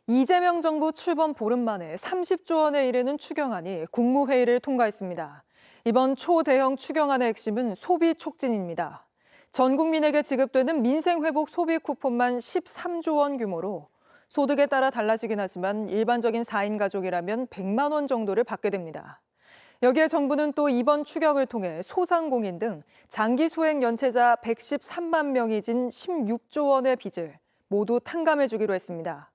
이재명 정부 출범 보름 만에 30조 원에 이르는 추경안이 국무회의를 통과했습니다. 이번 초대형 추경안의 핵심은 소비 촉진입니다. 전 국민에게 지급되는 민생회복 소비 쿠폰만 13조 원 규모로 소득에 따라 달라지긴 하지만 일반적인 4인 가족이라면 100만 원 정도를 받게 됩니다. 여기에 정부는 또 이번 추경을 통해 소상공인 등 장기 소액 연체자 113만 명이 진 16조 원의 빚을 모두 탕감해 주기로 했습니다.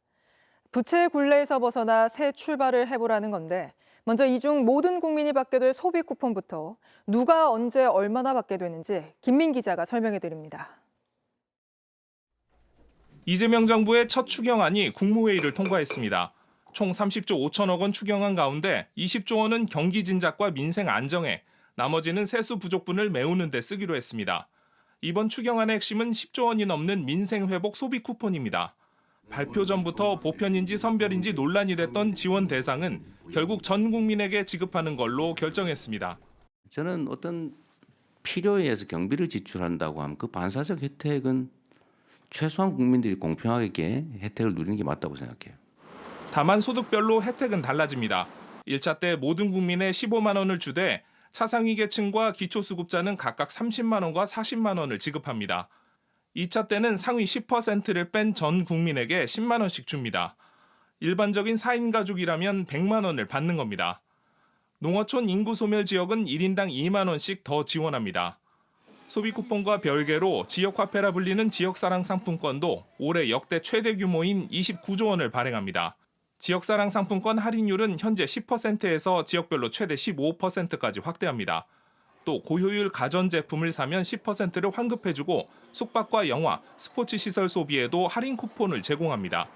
부채의 굴레에서 벗어나 새 출발을 해보라는 건데 먼저 이 중 모든 국민이 받게 될 소비 쿠폰부터 누가 언제 얼마나 받게 되는지 김민 기자가 설명해 드립니다. 이재명 정부의 첫 추경안이 국무회의를 통과했습니다. 총 30조 5천억 원 추경안 가운데 20조 원은 경기 진작과 민생 안정에, 나머지는 세수 부족분을 메우는 데 쓰기로 했습니다. 이번 추경안의 핵심은 10조 원이 넘는 민생 회복 소비 쿠폰입니다. 발표 전부터 보편인지 선별인지 논란이 됐던 지원 대상은 결국 전 국민에게 지급하는 걸로 결정했습니다. 저는 어떤 필요에 의해서 경비를 지출한다고 하면 그 반사적 혜택은 최소한 국민들이 공평하게 혜택을 누리는 게 맞다고 생각해요. 다만 소득별로 혜택은 달라집니다. 1차 때 모든 국민에 15만 원을 주되 차상위 계층과 기초수급자는 각각 30만 원과 40만 원을 지급합니다. 2차 때는 상위 10%를 뺀 전 국민에게 10만 원씩 줍니다. 일반적인 4인 가족이라면 100만 원을 받는 겁니다. 농어촌 인구 소멸 지역은 1인당 2만 원씩 더 지원합니다. 소비 쿠폰과 별개로 지역화폐라 불리는 지역사랑 상품권도 올해 역대 최대 규모인 29조 원을 발행합니다. 지역사랑 상품권 할인율은 현재 10%에서 지역별로 최대 15%까지 확대합니다. 또 고효율 가전제품을 사면 10%를 환급해주고 숙박과 영화, 스포츠 시설 소비에도 할인 쿠폰을 제공합니다.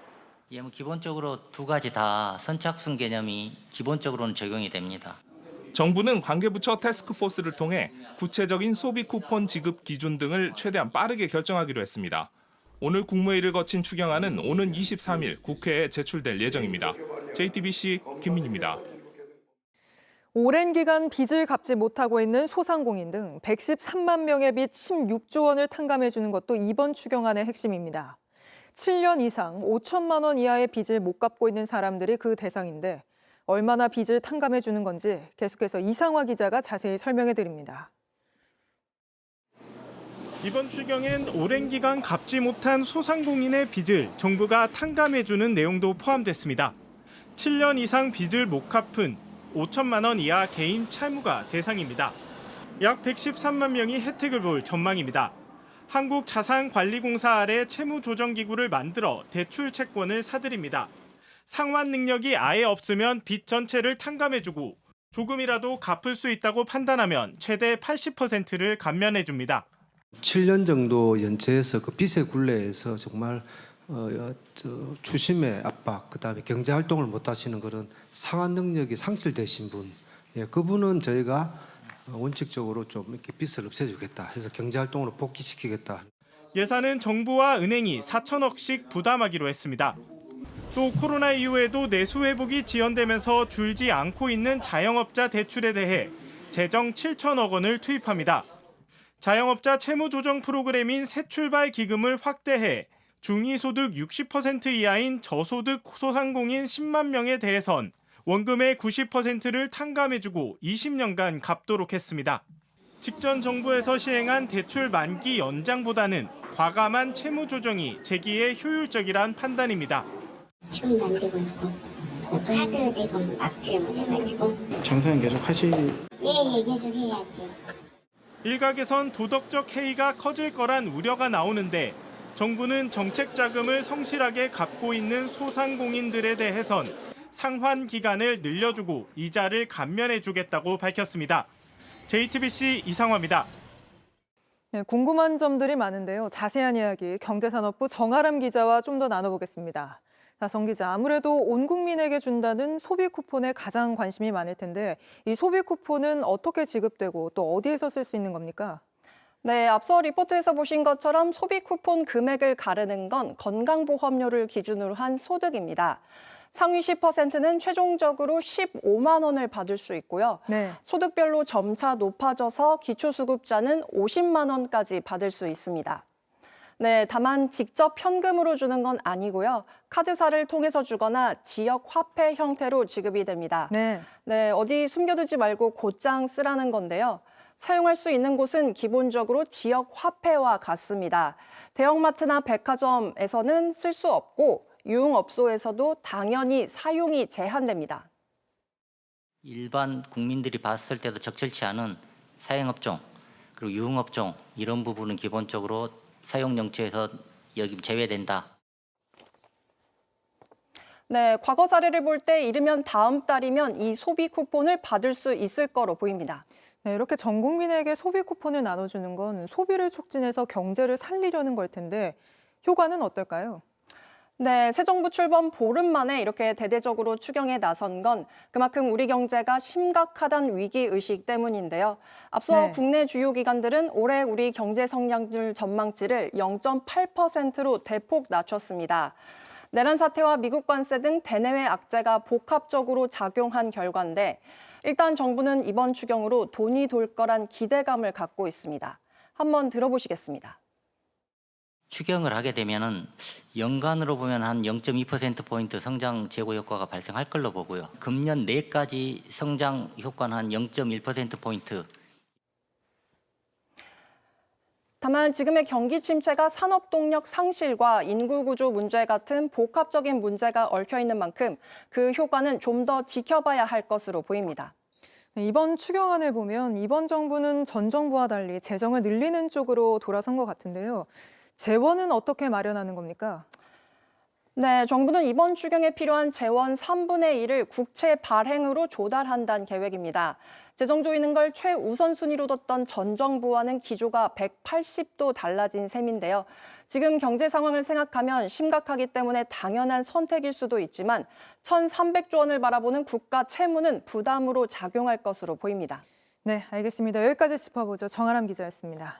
기본적으로 두 가지 다 선착순 개념이 기본적으로는 적용이 됩니다. 정부는 관계부처 태스크포스를 통해 구체적인 소비 쿠폰 지급 기준 등을 최대한 빠르게 결정하기로 했습니다. 오늘 국무회의를 거친 추경안은 오는 23일 국회에 제출될 예정입니다. JTBC 김민희입니다. 오랜 기간 빚을 갚지 못하고 있는 소상공인 등 113만 명의 빚 16조 원을 탕감해 주는 것도 이번 추경안의 핵심입니다. 7년 이상 5천만 원 이하의 빚을 못 갚고 있는 사람들이 그 대상인데 얼마나 빚을 탕감해 주는 건지 계속해서 이상화 기자가 자세히 설명해 드립니다. 이번 추경엔 오랜 기간 갚지 못한 소상공인의 빚을 정부가 탕감해 주는 내용도 포함됐습니다. 7년 이상 빚을 못 갚은 5천만 원 이하 개인 채무가 대상입니다. 약 113만 명이 혜택을 볼 전망입니다. 한국자산관리공사 아래 채무조정기구를 만들어 대출 채권을 사들입니다. 상환 능력이 아예 없으면 빚 전체를 탕감해주고 조금이라도 갚을 수 있다고 판단하면 최대 80%를 감면해줍니다. 7년 정도 연체해서 그 빚의 굴레에서 정말 추심의 압박, 그다음에 경제 활동을 못 하시는 그런 상환 능력이 상실되신 분, 그분은 저희가 원칙적으로 좀 이렇게 빚을 없애주겠다 해서 경제 활동으로 복귀시키겠다. 예산은 정부와 은행이 4천억씩 부담하기로 했습니다. 또 코로나 이후에도 내수 회복이 지연되면서 줄지 않고 있는 자영업자 대출에 대해 재정 7천억 원을 투입합니다. 자영업자 채무 조정 프로그램인 새출발 기금을 확대해 중위소득 60% 이하인 저소득 소상공인 10만 명에 대해선 원금의 90%를 탕감해주고 20년간 갚도록 했습니다. 직전 정부에서 시행한 대출 만기 연장보다는 과감한 채무 조정이 재기에 효율적이란 판단입니다. 지금도 안 되고 있고 또 하드 대금 압출 못해가지고 장사는 계속 하실? 예 계속 해야죠. 일각에선 도덕적 해이가 커질 거란 우려가 나오는데 정부는 정책 자금을 성실하게 갚고 있는 소상공인들에 대해선 상환 기간을 늘려주고 이자를 감면해주겠다고 밝혔습니다. JTBC 이상화입니다. 네, 궁금한 점들이 많은데요. 자세한 이야기 경제산업부 정아람 기자와 좀 더 나눠보겠습니다. 자, 정 기자, 아무래도 온 국민에게 준다는 소비 쿠폰에 가장 관심이 많을 텐데 이 소비 쿠폰은 어떻게 지급되고 또 어디에서 쓸 수 있는 겁니까? 네, 앞서 리포트에서 보신 것처럼 소비 쿠폰 금액을 가르는 건 건강보험료를 기준으로 한 소득입니다. 상위 10%는 최종적으로 15만 원을 받을 수 있고요. 네. 소득별로 점차 높아져서 기초수급자는 50만 원까지 받을 수 있습니다. 네, 다만 직접 현금으로 주는 건 아니고요. 카드사를 통해서 주거나 지역 화폐 형태로 지급이 됩니다. 네. 네, 어디 숨겨두지 말고 곧장 쓰라는 건데요. 사용할 수 있는 곳은 기본적으로 지역 화폐와 같습니다. 대형마트나 백화점에서는 쓸 수 없고 유흥업소에서도 당연히 사용이 제한됩니다. 일반 국민들이 봤을 때도 적절치 않은 사행업종 그리고 유흥업종 이런 부분은 기본적으로 사용 영지에서 여기 제외된다. 네, 과거 사례를 볼 때 이르면 다음 달이면 이 소비 쿠폰을 받을 수 있을 거로 보입니다. 네, 이렇게 전 국민에게 소비 쿠폰을 나눠주는 건 소비를 촉진해서 경제를 살리려는 걸 텐데 효과는 어떨까요? 네, 새 정부 출범 보름 만에 이렇게 대대적으로 추경에 나선 건 그만큼 우리 경제가 심각하다는 위기의식 때문인데요. 앞서 네. 국내 주요 기관들은 올해 우리 경제 성장률 전망치를 0.8%로 대폭 낮췄습니다. 내란 사태와 미국 관세 등 대내외 악재가 복합적으로 작용한 결과인데 일단 정부는 이번 추경으로 돈이 돌 거란 기대감을 갖고 있습니다. 한번 들어보시겠습니다. 추경을 하게 되면은 연간으로 보면 한 0.2%포인트 성장 제고 효과가 발생할 걸로 보고요. 금년 내까지 성장 효과는 한 0.1%포인트. 다만 지금의 경기 침체가 산업 동력 상실과 인구 구조 문제 같은 복합적인 문제가 얽혀 있는 만큼 그 효과는 좀 더 지켜봐야 할 것으로 보입니다. 네, 이번 추경안을 보면 이번 정부는 전 정부와 달리 재정을 늘리는 쪽으로 돌아선 것 같은데요. 재원은 어떻게 마련하는 겁니까? 네, 정부는 이번 추경에 필요한 재원 3분의 1을 국채 발행으로 조달한다는 계획입니다. 재정 조이는 걸 최우선순위로 뒀던 전 정부와는 기조가 180도 달라진 셈인데요. 지금 경제 상황을 생각하면 심각하기 때문에 당연한 선택일 수도 있지만 1,300조 원을 바라보는 국가 채무는 부담으로 작용할 것으로 보입니다. 네, 알겠습니다. 여기까지 짚어보죠. 정아람 기자였습니다.